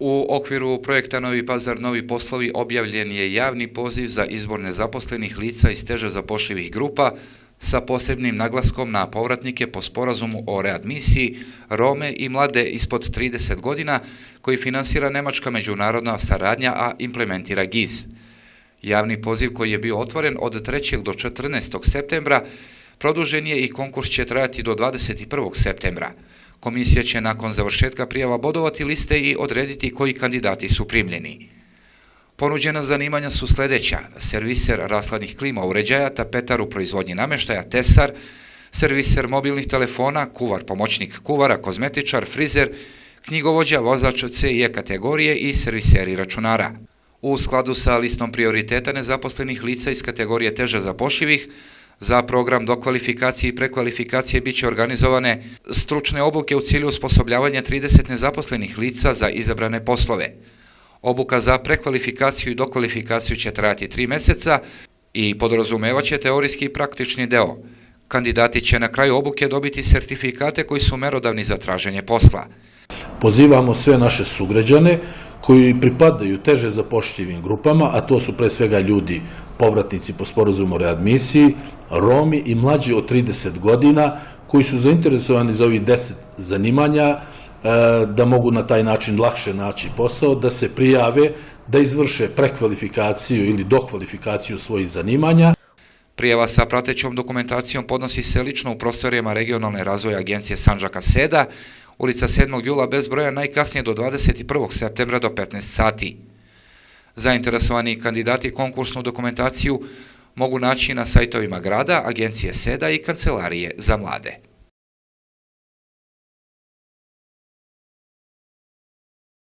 U okviru projekta Novi Pazar Novi poslovi objavljen je javni poziv za izbor nezaposlenih lica iz teže zapošljivih grupa sa posebnim naglaskom na povratnike po sporazumu o readmisiji, Rome i mlade ispod 30 godina koji finansira Nemačka međunarodna saradnja, a implementira GIZ. Javni poziv koji je bio otvoren od 3. do 14. septembra produžen je i konkurs će trajati do 21. septembra. Komisija će nakon završetka prijava bodovati liste i odrediti koji kandidati su primljeni. Ponuđena zanimanja su sljedeća: serviser rashladnih klima uređaja, tapetar u proizvodnji namještaja, tesar, serviser mobilnih telefona, kuvar, pomoćnik kuvara, kozmetičar, frizer, knjigovođa, vozač C i E kategorije i serviseri računara. U skladu sa listom prioriteta nezaposlenih lica iz kategorije teže zapošljivih, za program dokvalifikacije i prekvalifikacije biće organizovane stručne obuke u cilju osposobljavanja 30 nezaposlenih lica za izabrane poslove. Obuka za prekvalifikaciju i dokvalifikaciju će trajati 3 mjeseca i podrazumevaće teorijski i praktični deo. Kandidati će na kraju obuke dobiti sertifikate koji su merodavni za traženje posla. Pozivamo sve naše sugrađane koji pripadaju teže zapošljivim grupama, a to su pre svega ljudi povratnici po sporazumu o readmisiji, Romi i mlađi od 30 godina koji su zainteresovani za ovih 10 zanimanja, da mogu na taj način lakše naći posao, da se prijave, da izvrše prekvalifikaciju ili dokvalifikaciju svojih zanimanja. Prijava sa pratećom dokumentacijom podnosi se lično u prostorijama Regionalne razvoja agencije Sandžaka Seda, ulica 7. jula bez broja, najkasnije do 21. septembra do 15 sati. Zainteresovani kandidati konkursnu dokumentaciju mogu naći na sajtovima grada, agencije Seda i Kancelarije za mlade.